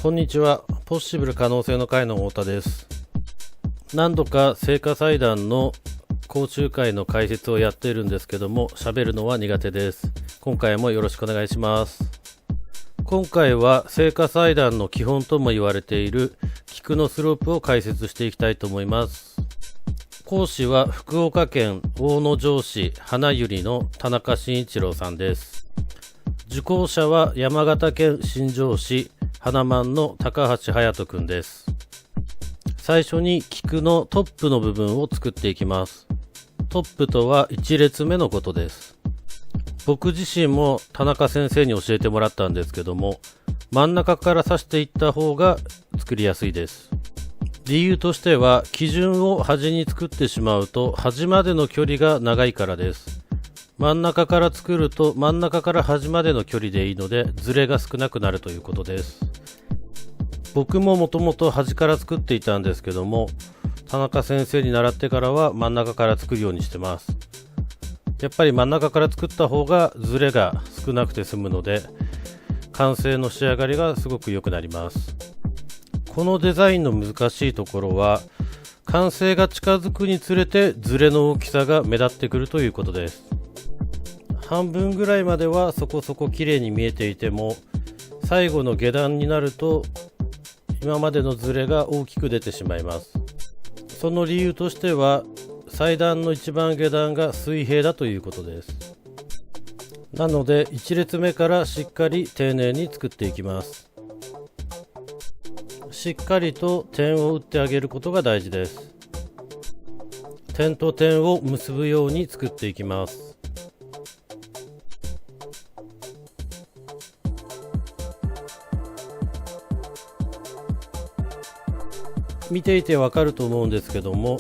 こんにちは。ポッシブル可能性の会の太田です。何度か成果祭壇の講習会の解説をやっているんですけども、喋るのは苦手です。今回もよろしくお願いします。今回は成果祭壇の基本とも言われている菊のスロープを解説していきたいと思います。講師は福岡県大野城市花百合の田中慎一郎さんです。受講者は山形県新庄市花満の高橋隼人くんです。最初に菊のトップの部分を作っていきます。トップとは1列目のことです。僕自身も田中先生に教えてもらったんですけども、真ん中から刺していった方が作りやすいです。理由としては、基準を端に作ってしまうと端までの距離が長いからです。真ん中から作ると真ん中から端までの距離でいいので、ズレが少なくなるということです。僕ももともと端から作っていたんですけども、田中先生に習ってからは真ん中から作るようにしてます。やっぱり真ん中から作った方がズレが少なくて済むので、完成の仕上がりがすごく良くなります。このデザインの難しいところは、完成が近づくにつれてズレの大きさが目立ってくるということです。半分ぐらいまではそこそこ綺麗に見えていても、最後の下段になると今までのズレが大きく出てしまいます。その理由としては、祭壇の一番下段が水平だということです。なので1列目からしっかり丁寧に作っていきます。しっかりと点を打ってあげることが大事です。点と点を結ぶように作っていきます。見ていてわかると思うんですけども、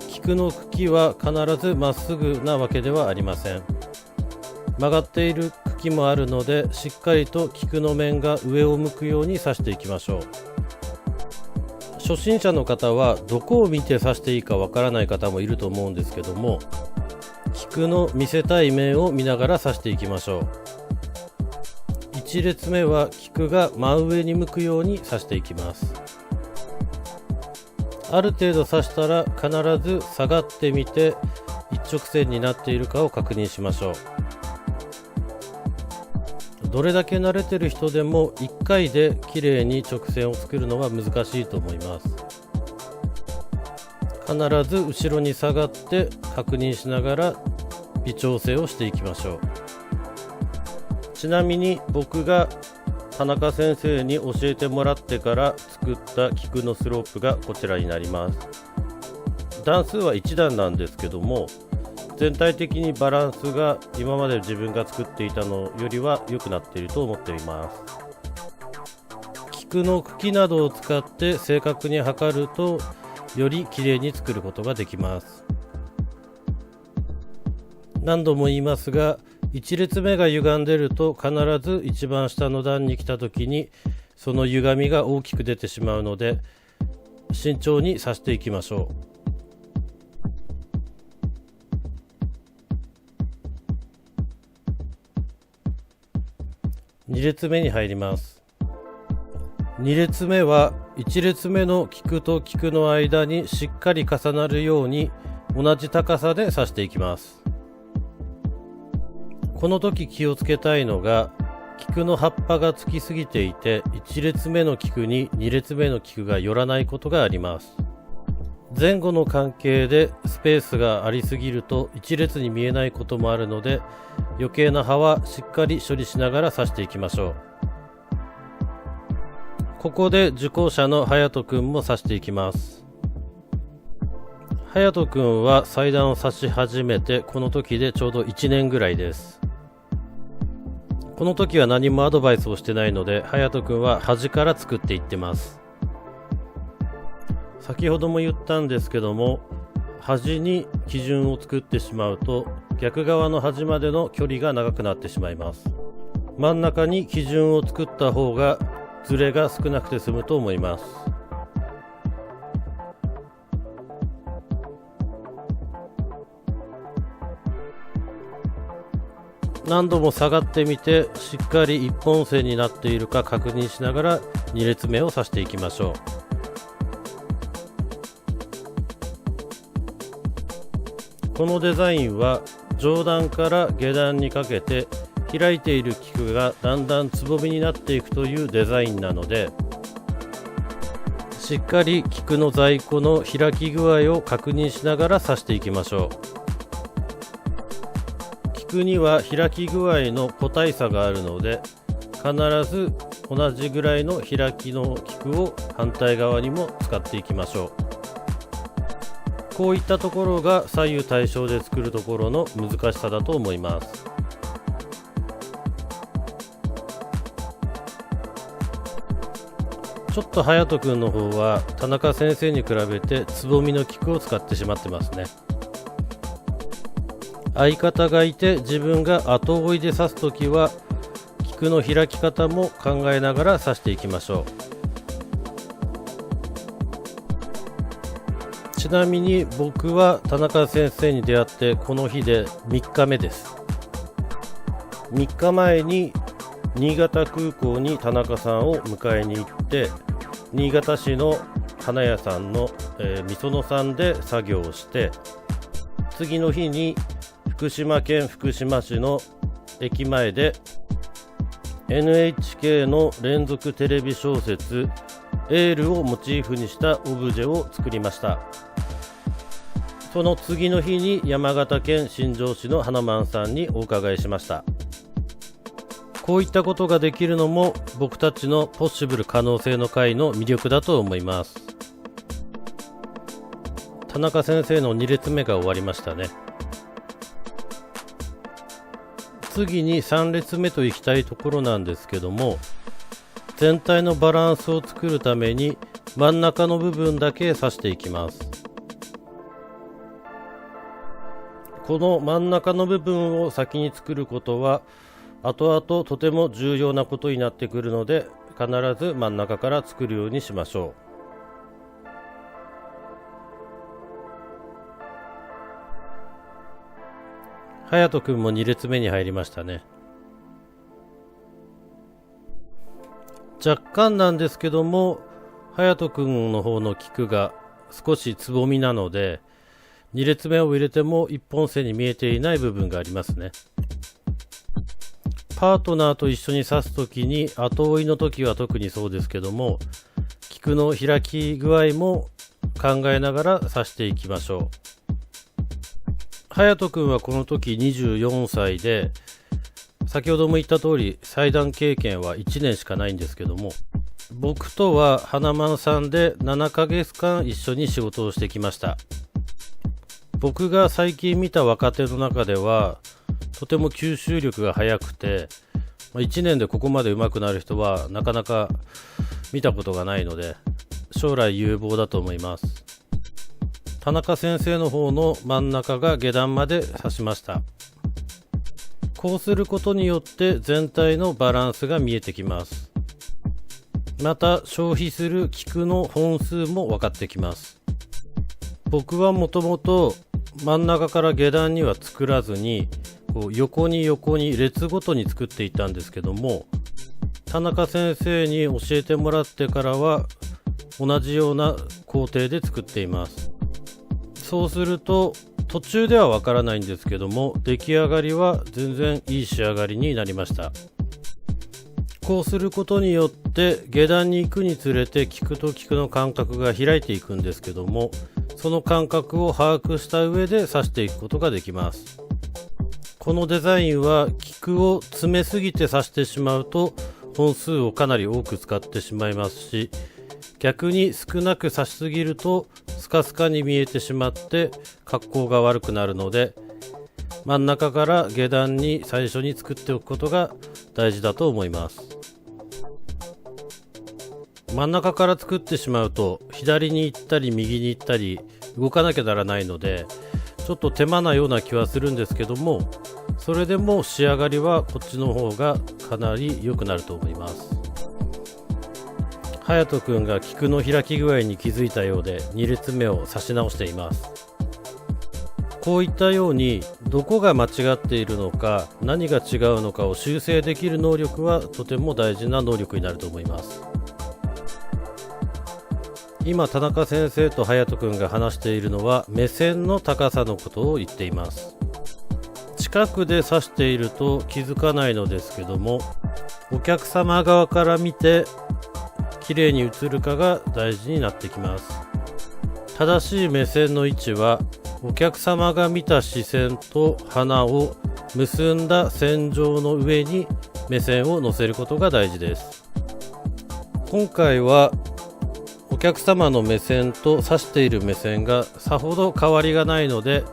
菊の茎は必ずまっすぐなわけではありません。曲がっている茎もあるので、しっかりと菊の面が上を向くように刺していきましょう。初心者の方はどこを見て刺していいかわからない方もいると思うんですけども、菊の見せたい面を見ながら刺していきましょう。1列目は菊が真上に向くように刺していきます。ある程度刺したら必ず下がってみて、一直線になっているかを確認しましょう。どれだけ慣れてる人でも1回で綺麗に直線を作るのは難しいと思います。必ず後ろに下がって確認しながら微調整をしていきましょう。ちなみに僕が田中先生に教えてもらってから作った菊のスロープがこちらになります。段数は1段なんですけども、全体的にバランスが今まで自分が作っていたのよりは良くなっていると思っています。菊の茎などを使って正確に測ると、より綺麗に作ることができます。何度も言いますが、1列目が歪んでると必ず一番下の段に来た時にその歪みが大きく出てしまうので、慎重に刺していきましょう。2列目に入ります。2列目は1列目の菊と菊の間にしっかり重なるように同じ高さで刺していきます。この時気をつけたいのが、菊の葉っぱがつきすぎていて1列目の菊に2列目の菊が寄らないことがあります。前後の関係でスペースがありすぎると1列に見えないこともあるので、余計な葉はしっかり処理しながら刺していきましょう。ここで受講者の隼人くんも刺していきます。隼人くんは祭壇を刺し始めてこの時でちょうど1年ぐらいです。この時は何もアドバイスをしてないので、隼人くんは端から作っていってます。先ほども言ったんですけども、端に基準を作ってしまうと逆側の端までの距離が長くなってしまいます。真ん中に基準を作った方がズレが少なくて済むと思います。何度も下がってみてしっかり一本線になっているか確認しながら2列目を刺していきましょう。このデザインは上段から下段にかけて開いている菊がだんだんつぼみになっていくというデザインなので、しっかり菊の在庫の開き具合を確認しながら刺していきましょう。菊には開き具合の個体差があるので、必ず同じぐらいの開きの菊を反対側にも使っていきましょう。こういったところが左右対称で作るところの難しさだと思います。ちょっと隼人くんの方は田中先生に比べてつぼみの菊を使ってしまってますね。相方がいて自分が後追いで刺すときは菊の開き方も考えながら刺していきましょう。ちなみに僕は田中先生に出会ってこの日で3日目です。3日前に新潟空港に田中さんを迎えに行って、新潟市の花屋さんの、みそのさんで作業をして、次の日に福島県福島市の駅前で NHK の連続テレビ小説エールをモチーフにしたオブジェを作りました。その次の日に山形県新庄市の花満さんにお伺いしました。こういったことができるのも僕たちのポッシブル可能性の会の魅力だと思います。田中先生の2列目が終わりましたね。次に3列目といきたいところなんですけども、全体のバランスを作るために真ん中の部分だけ刺していきます。この真ん中の部分を先に作ることは後々とても重要なことになってくるので、必ず真ん中から作るようにしましょう。隼人くんも2列目に入りましたね。若干なんですけども、隼人くんの方の菊が少しつぼみなので、2列目を入れても一本線に見えていない部分がありますね。パートナーと一緒に刺すときに、後追いの時は特にそうですけども、菊の開き具合も考えながら刺していきましょう。隼人くんはこの時24歳で、先ほども言った通り裁断経験は1年しかないんですけども、僕とは花満さんで7ヶ月間一緒に仕事をしてきました。僕が最近見た若手の中ではとても吸収力が速くて、1年でここまで上手くなる人はなかなか見たことがないので、将来有望だと思います。田中先生の方の真ん中が下段まで刺しました。こうすることによって全体のバランスが見えてきます。また消費する菊の本数も分かってきます。僕はもともと真ん中から下段には作らずに、横に列ごとに作っていったんですけども、田中先生に教えてもらってからは同じような工程で作っています。そうすると途中ではわからないんですけども、出来上がりは全然いい仕上がりになりました。こうすることによって下段に行くにつれて菊と菊の間隔が開いていくんですけども、その間隔を把握した上で刺していくことができます。このデザインは菊を詰めすぎて刺してしまうと本数をかなり多く使ってしまいますし、逆に少なく刺しすぎるとスカスカに見えてしまって格好が悪くなるので、真ん中から下段に最初に作っておくことが大事だと思います。真ん中から作ってしまうと左に行ったり右に行ったり動かなきゃならないので、ちょっと手間なような気はするんですけども、それでも仕上がりはこっちの方がかなり良くなると思います。隼人くんが菊の開き具合に気づいたようで2列目を刺し直しています。こういったようにどこが間違っているのか、何が違うのかを修正できる能力はとても大事な能力になると思います。今田中先生と隼人君が話しているのは目線の高さのことを言っています。近くで指していると気づかないのですけども、お客様側から見て綺麗に映るかが大事になってきます。正しい目線の位置はお客様が見た視線と鼻を結んだ線上の上に目線を乗せることが大事です。今回はお客様の目線と指している目線がさほど変わりがないので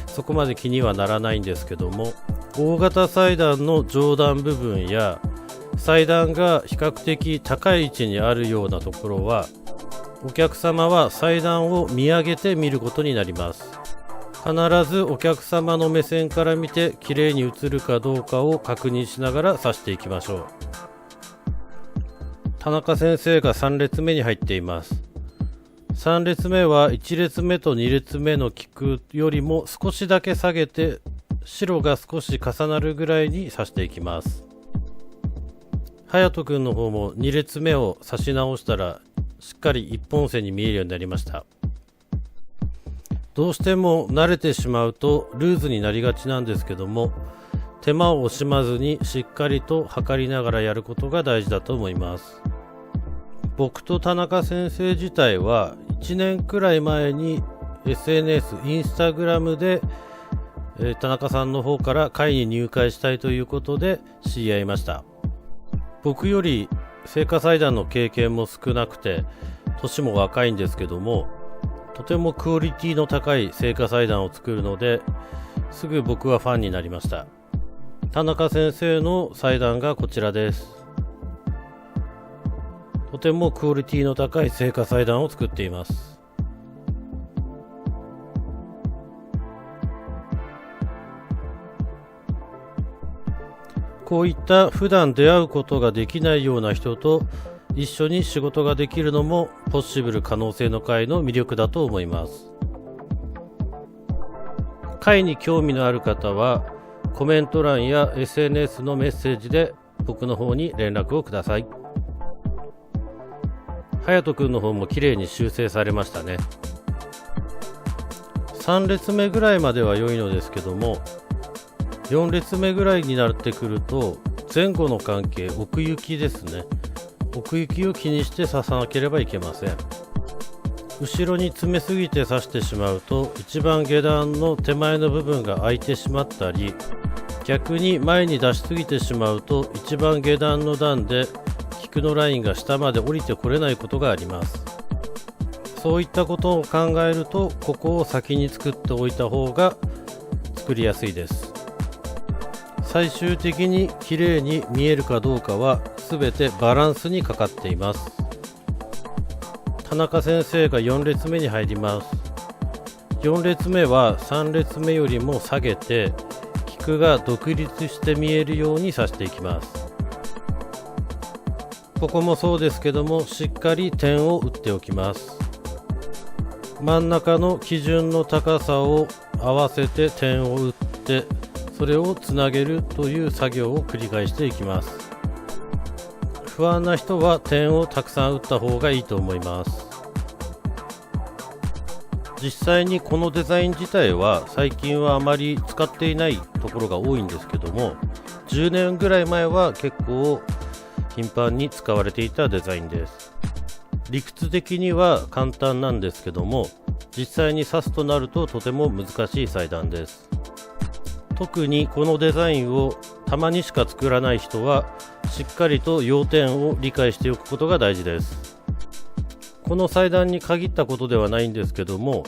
そこまで気にはならないんですけども、大型祭壇の上段部分や祭壇が比較的高い位置にあるようなところはお客様は祭壇を見上げて見ることになります。必ずお客様の目線から見てきれいに映るかどうかを確認しながら指していきましょう。田中先生が3列目に入っています。3列目は1列目と2列目の菊よりも少しだけ下げて白が少し重なるぐらいに刺していきます。隼人君の方も2列目を刺し直したらしっかり一本線に見えるようになりました。どうしても慣れてしまうとルーズになりがちなんですけども、手間を惜しまずにしっかりと測りながらやることが大事だと思います。僕と田中先生自体は1年くらい前に SNS、インスタグラムで田中さんの方から会に入会したいということで知り合いました。僕より聖火祭壇の経験も少なくて年も若いんですけども、とてもクオリティの高い聖火祭壇を作るのですぐ僕はファンになりました。田中先生の祭壇がこちらです。とてもクオリティの高い聖火祭壇を作っています。こういった普段出会うことができないような人と一緒に仕事ができるのもポッシブル可能性の会の魅力だと思います。会に興味のある方はコメント欄や SNS のメッセージで僕の方に連絡をください。隼人君の方も綺麗に修正されましたね。3列目ぐらいまでは良いのですけども、4列目ぐらいになってくると前後の関係、奥行きですね。奥行きを気にして刺さなければいけません。後ろに詰めすぎて刺してしまうと一番下段の手前の部分が空いてしまったり、逆に前に出しすぎてしまうと一番下段の段で菊のラインが下まで降りてこれないことがあります。そういったことを考えるとここを先に作っておいた方が作りやすいです。最終的に綺麗に見えるかどうかは全てバランスにかかっています。田中先生が4列目に入ります。4列目は3列目よりも下げて菊が独立して見えるように刺していきます。ここもそうですけども、しっかり点を打っておきます。真ん中の基準の高さを合わせて点を打って、それをつなげるという作業を繰り返していきます。不安な人は点をたくさん打った方がいいと思います。実際にこのデザイン自体は最近はあまり使っていないところが多いんですけども、10年ぐらい前は結構頻繁に使われていたデザインです。理屈的には簡単なんですけども、実際に刺すとなるととても難しい裁断です。特にこのデザインをたまにしか作らない人はしっかりと要点を理解しておくことが大事です。この裁断に限ったことではないんですけども、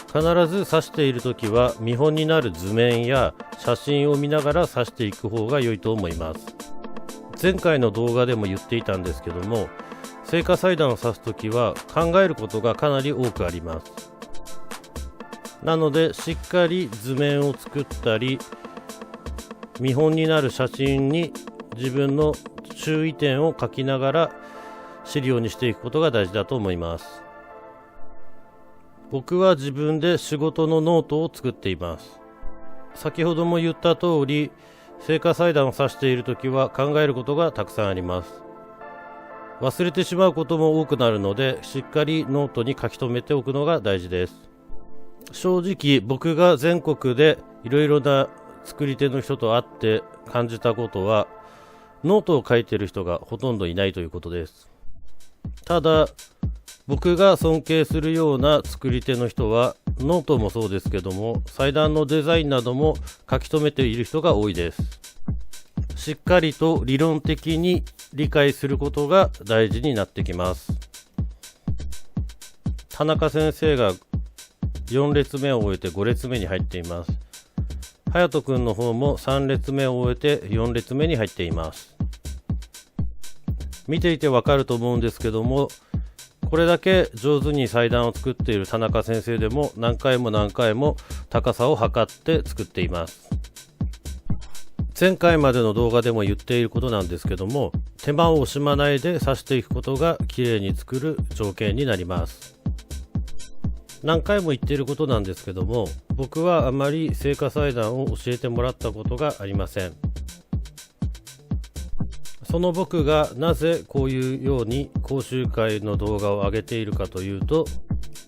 必ず刺しているときは見本になる図面や写真を見ながら刺していく方が良いと思います。前回の動画でも言っていたんですけども、聖火裁断を刺すときは考えることがかなり多くあります。なのでしっかり図面を作ったり、見本になる写真に自分の注意点を書きながら知るようにしていくことが大事だと思います。僕は自分で仕事のノートを作っています。先ほども言った通り、聖火祭壇を指しているときは考えることがたくさんあります。忘れてしまうことも多くなるので、しっかりノートに書き留めておくのが大事です。正直僕が全国でいろいろな作り手の人と会って感じたことは、ノートを書いている人がほとんどいないということです。ただ僕が尊敬するような作り手の人は、ノートもそうですけども、祭壇のデザインなども書き留めている人が多いです。しっかりと理論的に理解することが大事になってきます。田中先生が4列目を終えて5列目に入っています。隼人くんの方も3列目を終えて4列目に入っています。見ていてわかると思うんですけども、これだけ上手に祭壇を作っている田中先生でも何回も高さを測って作っています。前回までの動画でも言っていることなんですけども、手間を惜しまないで刺していくことが綺麗に作る条件になります。何回も言っていることなんですけども、僕はあまり聖火祭壇を教えてもらったことがありません。その僕がなぜこういうように講習会の動画を上げているかというと、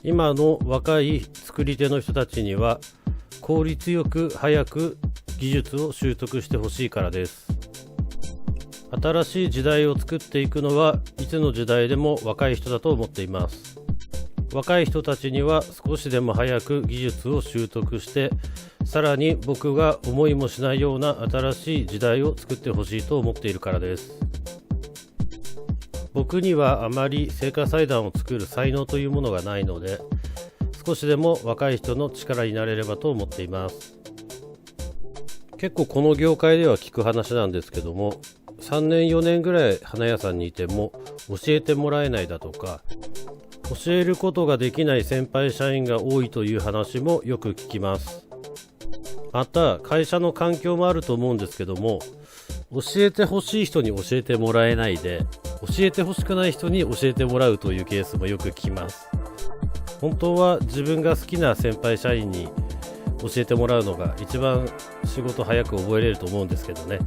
今の若い作り手の人たちには効率よく早く技術を習得してほしいからです。新しい時代を作っていくのはいつの時代でも若い人だと思っています。若い人たちには少しでも早く技術を習得して、さらに僕が思いもしないような新しい時代を作ってほしいと思っているからです。僕にはあまり聖火祭壇を作る才能というものがないので、少しでも若い人の力になれればと思っています。結構この業界では聞く話なんですけども、3年4年ぐらい花屋さんにいても教えてもらえないだとか、教えることができない先輩社員が多いという話もよく聞きます。また会社の環境もあると思うんですけども、教えてほしい人に教えてもらえないで、教えてほしくない人に教えてもらうというケースもよく聞きます。本当は自分が好きな先輩社員に教えてもらうのが一番仕事早く覚えれると思うんですけどね。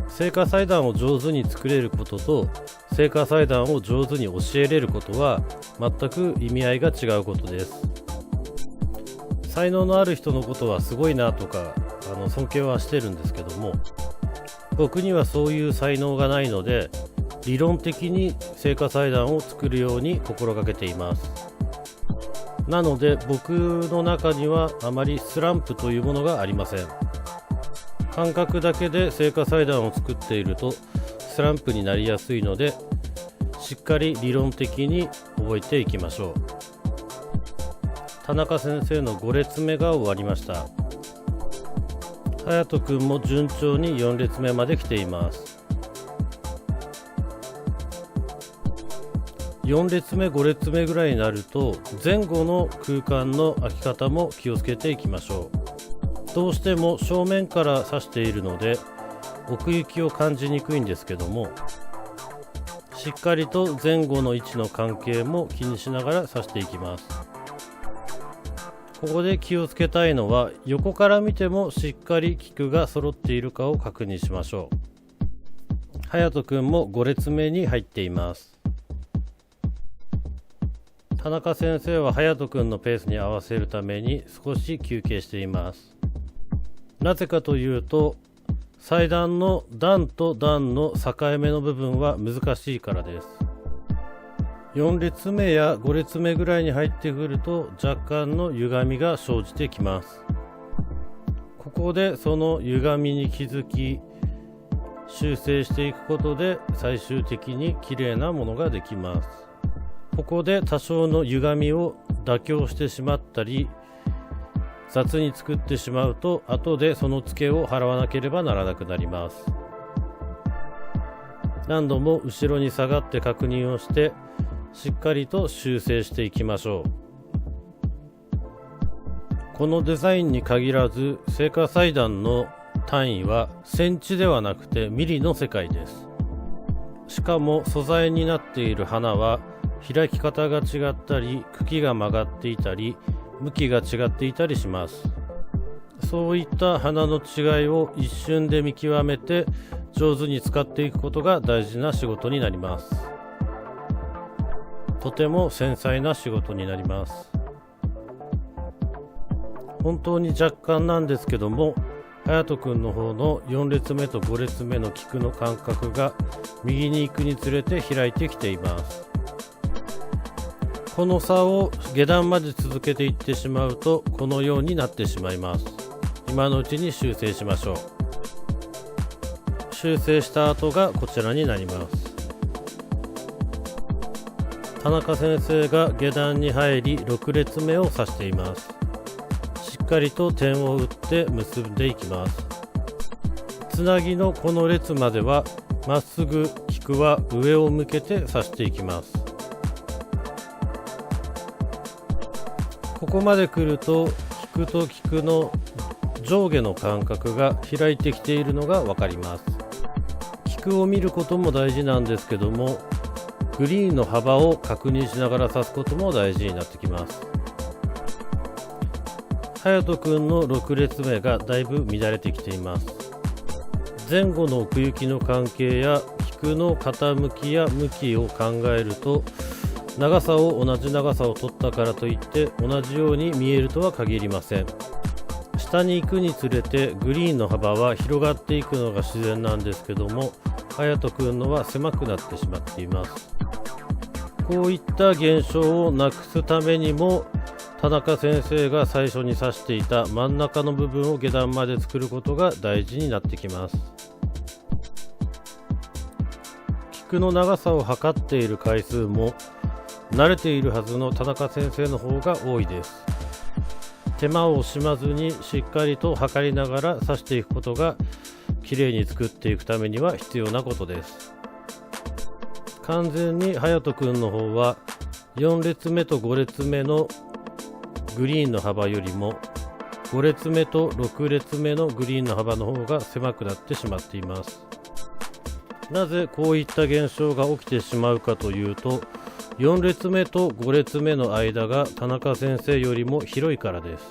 聖火祭壇を上手に作れることと聖火祭壇を上手に教えれることは全く意味合いが違うことです。才能のある人のことはすごいなとか尊敬はしてるんですけども、僕にはそういう才能がないので、理論的に聖火祭壇を作るように心がけています。なので僕の中にはあまりスランプというものがありません。感覚だけで聖火祭壇を作っているとスランプになりやすいので、しっかり理論的に覚えていきましょう。田中先生の5列目が終わりました。隼人くんも順調に4列目まで来ています。4列目5列目ぐらいになると前後の空間の空き方も気をつけていきましょう。どうしても正面から刺しているので奥行きを感じにくいんですけども、しっかりと前後の位置の関係も気にしながら刺していきます。ここで気をつけたいのは、横から見てもしっかり菊が揃っているかを確認しましょう。隼人くんも5列目に入っています。田中先生は隼人くんのペースに合わせるために少し休憩しています。なぜかというと、祭壇の段と段の境目の部分は難しいからです。4列目や5列目ぐらいに入ってくると若干の歪みが生じてきます。ここでその歪みに気づき修正していくことで最終的に綺麗なものができます。ここで多少の歪みを妥協してしまったり雑に作ってしまうと後でそのツケを払わなければならなくなります。何度も後ろに下がって確認をしてしっかりと修正していきましょう。このデザインに限らず聖火祭壇の単位はセンチではなくてミリの世界です。しかも素材になっている花は開き方が違ったり、茎が曲がっていたり、向きが違っていたりします。そういった花の違いを一瞬で見極めて上手に使っていくことが大事な仕事になります。とても繊細な仕事になります。本当に若干なんですけども、隼人くんの方の4列目と5列目の菊の間隔が右に行くにつれて開いてきています。この差を下段まで続けていってしまうとこのようになってしまいます。今のうちに修正しましょう。修正した後がこちらになります。田中先生が下段に入り6列目を指しています。しっかりと点を打って結んでいきます。つなぎのこの列まではまっすぐ菊は上を向けて刺していきます。ここまで来ると菊と菊の上下の間隔が開いてきているのが分かります。菊を見ることも大事なんですけども、グリーンの幅を確認しながら刺すことも大事になってきます。隼人くんの6列目がだいぶ乱れてきています。前後の奥行きの関係や菊の傾きや向きを考えると、長さを同じ長さを取ったからといって同じように見えるとは限りません。下に行くにつれてグリーンの幅は広がっていくのが自然なんですけども、隼人くんのは狭くなってしまっています。こういった現象をなくすためにも、田中先生が最初に指していた真ん中の部分を下段まで作ることが大事になってきます。菊の長さを測っている回数も慣れているはずの田中先生の方が多いです。手間を惜しまずにしっかりと測りながら刺していくことがきれいに作っていくためには必要なことです。完全に隼人くんの方は4列目と5列目のグリーンの幅よりも5列目と6列目のグリーンの幅の方が狭くなってしまっています。なぜこういった現象が起きてしまうかというと、4列目と5列目の間が田中先生よりも広いからです。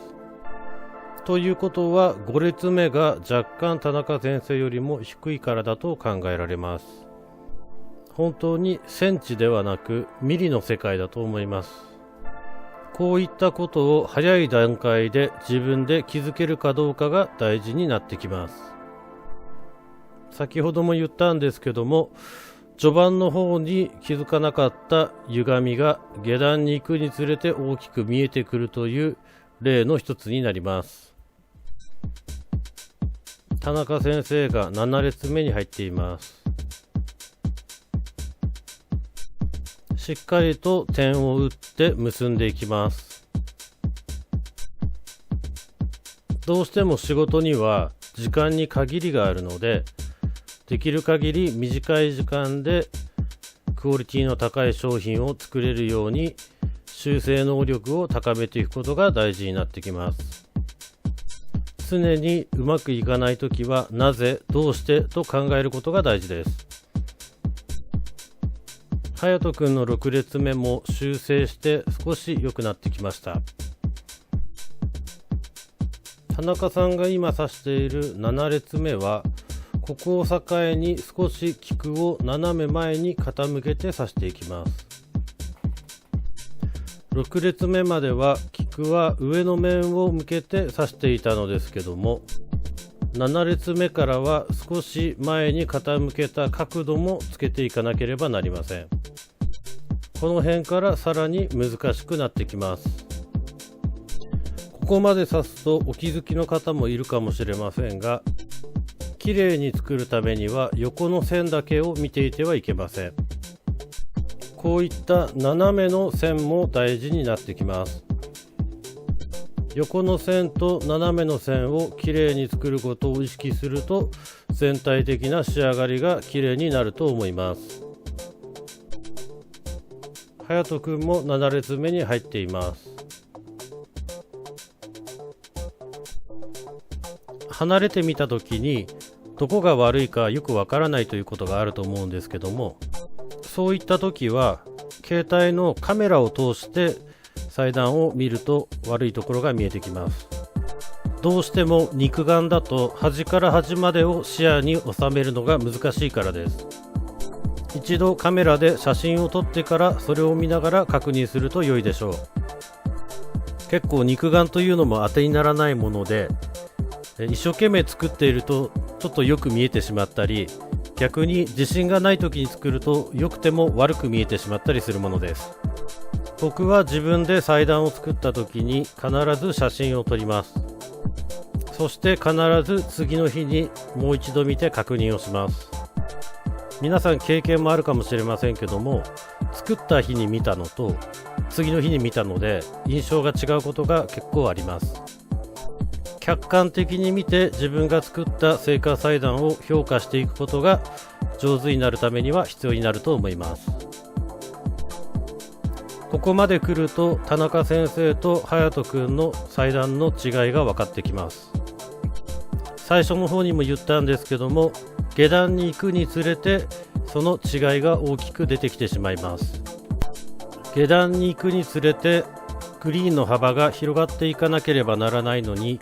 ということは5列目が若干田中先生よりも低いからだと考えられます。本当にセンチではなくミリの世界だと思います。こういったことを早い段階で自分で気づけるかどうかが大事になってきます。先ほども言ったんですけども、序盤の方に気づかなかった歪みが下段に行くにつれて大きく見えてくるという例の一つになります。田中先生が7列目に入っています。しっかりと点を打って結んでいきます。どうしても仕事には時間に限りがあるので、できる限り短い時間でクオリティの高い商品を作れるように修正能力を高めていくことが大事になってきます。常にうまくいかないときはなぜ、どうしてと考えることが大事です。隼人くんの6列目も修正して少し良くなってきました。田中さんが今指している7列目はここを境に少し菊を斜め前に傾けて刺していきます。6列目までは菊は上の面を向けて刺していたのですけども、7列目からは少し前に傾けた角度もつけていかなければなりません。この辺からさらに難しくなってきます。ここまで刺すとお気づきの方もいるかもしれませんが、綺麗に作るためには横の線だけを見ていてはいけません。こういった斜めの線も大事になってきます。横の線と斜めの線を綺麗に作ることを意識すると全体的な仕上がりが綺麗になると思います。隼人くんも7列目に入っています。離れてみた時にどこが悪いかよくわからないということがあると思うんですけども、そういった時は携帯のカメラを通して裁断を見ると悪いところが見えてきます。どうしても肉眼だと端から端までを視野に収めるのが難しいからです。一度カメラで写真を撮ってからそれを見ながら確認すると良いでしょう。結構肉眼というのも当てにならないもので、一生懸命作っているとちょっとよく見えてしまったり、逆に自信がない時に作ると良くても悪く見えてしまったりするものです。僕は自分で裁断を作った時に必ず写真を撮ります。そして必ず次の日にもう一度見て確認をします。皆さん経験もあるかもしれませんけども、作った日に見たのと次の日に見たので印象が違うことが結構あります。客観的に見て自分が作った成果裁断を評価していくことが上手になるためには必要になると思います。ここまで来ると田中先生と隼人くんの裁断の違いが分かってきます。最初の方にも言ったんですけども、下段に行くにつれてその違いが大きく出てきてしまいます。下段に行くにつれてグリーンの幅が広がっていかなければならないのに、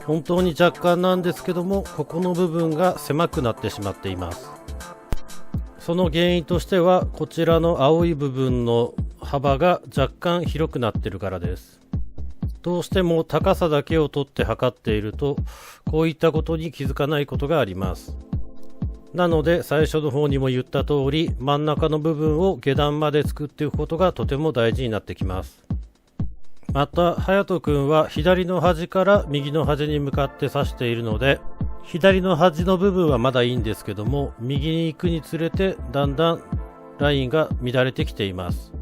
本当に若干なんですけども、ここの部分が狭くなってしまっています。その原因としてはこちらの青い部分の幅が若干広くなっているからです。どうしても高さだけを取って測っているとこういったことに気づかないことがあります。なので最初の方にも言った通り、真ん中の部分を下段まで作っていくことがとても大事になってきます。また隼人くんは左の端から右の端に向かって刺しているので、左の端の部分はまだいいんですけども、右に行くにつれてだんだんラインが乱れてきています。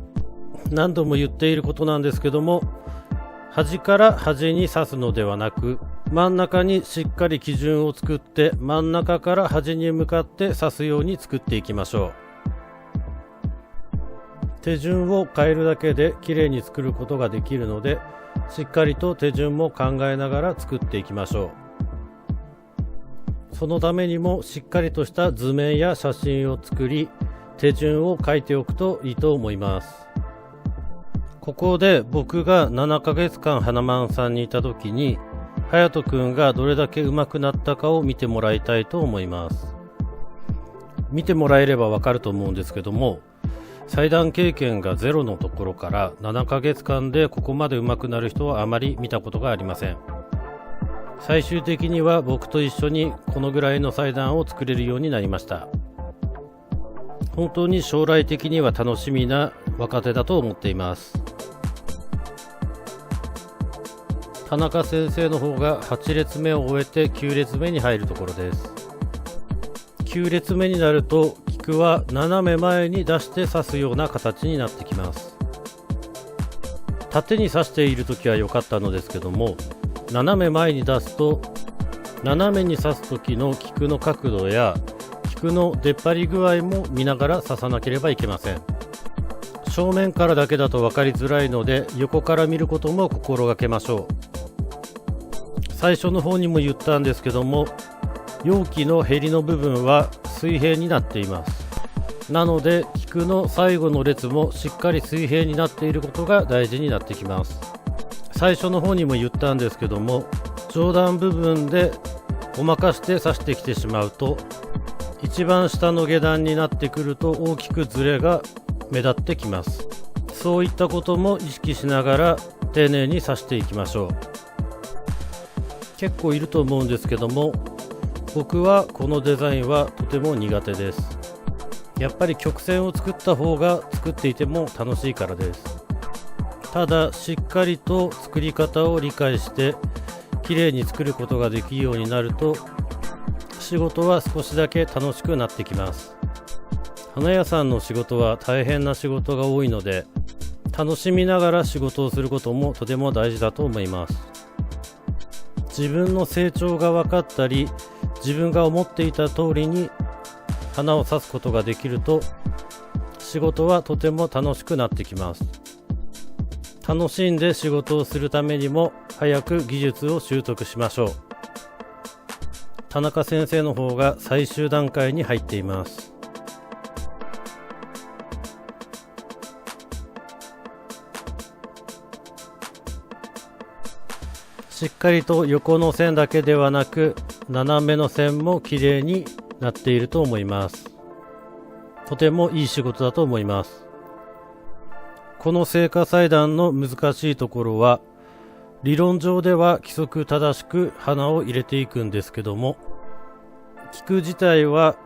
何度も言っていることなんですけども、端から端に刺すのではなく、真ん中にしっかり基準を作って真ん中から端に向かって刺すように作っていきましょう。手順を変えるだけで綺麗に作ることができるので、しっかりと手順も考えながら作っていきましょう。そのためにもしっかりとした図面や写真を作り、手順を書いておくといいと思います。ここで僕が7ヶ月間花満さんにいた時に、隼人くんがどれだけ上手くなったかを見てもらいたいと思います。見てもらえればわかると思うんですけども、裁断経験がゼロのところから7ヶ月間でここまで上手くなる人はあまり見たことがありません。最終的には僕と一緒にこのぐらいの裁断を作れるようになりました。本当に将来的には楽しみな若手だと思っています。田中先生の方が8列目を終えて9列目に入るところです。9列目になると菊は斜め前に出して刺すような形になってきます。縦に刺している時は良かったのですけども、斜め前に出すと斜めに刺す時の菊の角度や菊の出っ張り具合も見ながら刺さなければいけません。正面からだけだと分かりづらいので、横から見ることも心がけましょう。最初の方にも言ったんですけども、容器のへりの部分は水平になっています。なので菊の最後の列もしっかり水平になっていることが大事になってきます。最初の方にも言ったんですけども、上段部分でごまかして刺してきてしまうと、一番下の下段になってくると大きくズレが目立ってきます。そういったことも意識しながら丁寧に刺していきましょう。結構いると思うんですけども、僕はこのデザインはとても苦手です。やっぱり曲線を作った方が作っていても楽しいからです。ただしっかりと作り方を理解して綺麗に作ることができるようになると、仕事は少しだけ楽しくなってきます。花屋さんの仕事は大変な仕事が多いので、楽しみながら仕事をすることもとても大事だと思います。自分の成長が分かったり、自分が思っていた通りに花を刺すことができると、仕事はとても楽しくなってきます。楽しんで仕事をするためにも早く技術を習得しましょう。田中先生の方が最終段階に入っています。しっかりと横の線だけではなく斜めの線も綺麗になっていると思います。とてもいい仕事だと思います。この製菓裁断の難しいところは、理論上では規則正しく花を入れていくんですけども、菊自体は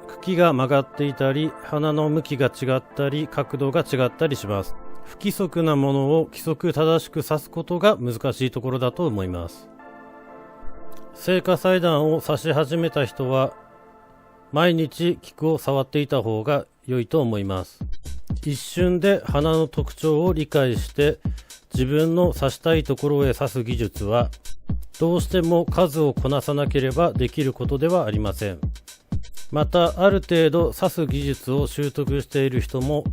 茎が曲がっていたり、花の向きが違ったり、角度が違ったりします。不規則なものを規則正しく刺すことが難しいところだと思います。製菓裁断を刺し始めた人は、毎日菊を触っていた方が良いと思います。一瞬で花の特徴を理解して、自分の刺したいところへ刺す技術は、どうしても数をこなさなければできることではありません。また、ある程度刺す技術を習得している人も、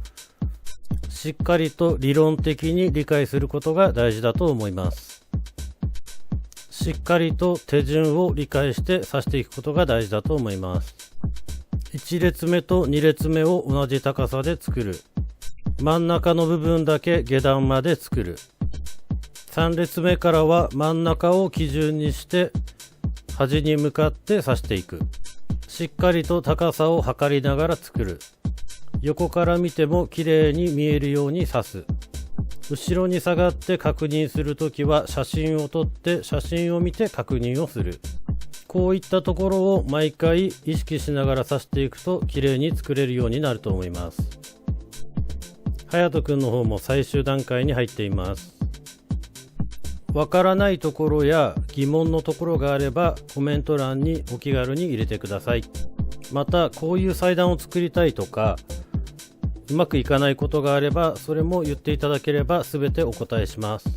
しっかりと理論的に理解することが大事だと思います。しっかりと手順を理解して刺していくことが大事だと思います。1列目と2列目を同じ高さで作る。真ん中の部分だけ下段まで作る。3列目からは真ん中を基準にして端に向かって刺していく。しっかりと高さを測りながら作る。横から見ても綺麗に見えるように刺す。後ろに下がって確認するときは写真を撮って写真を見て確認をする。こういったところを毎回意識しながら刺していくと綺麗に作れるようになると思います。隼人くんの方も最終段階に入っています。わからないところや疑問のところがあればコメント欄にお気軽に入れてください。またこういう裁断を作りたいとかうまくいかないことがあればそれも言っていただければ全てお答えします。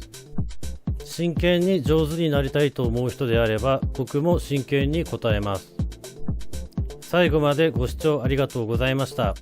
真剣に上手になりたいと思う人であれば僕も真剣に答えます。最後までご視聴ありがとうございました。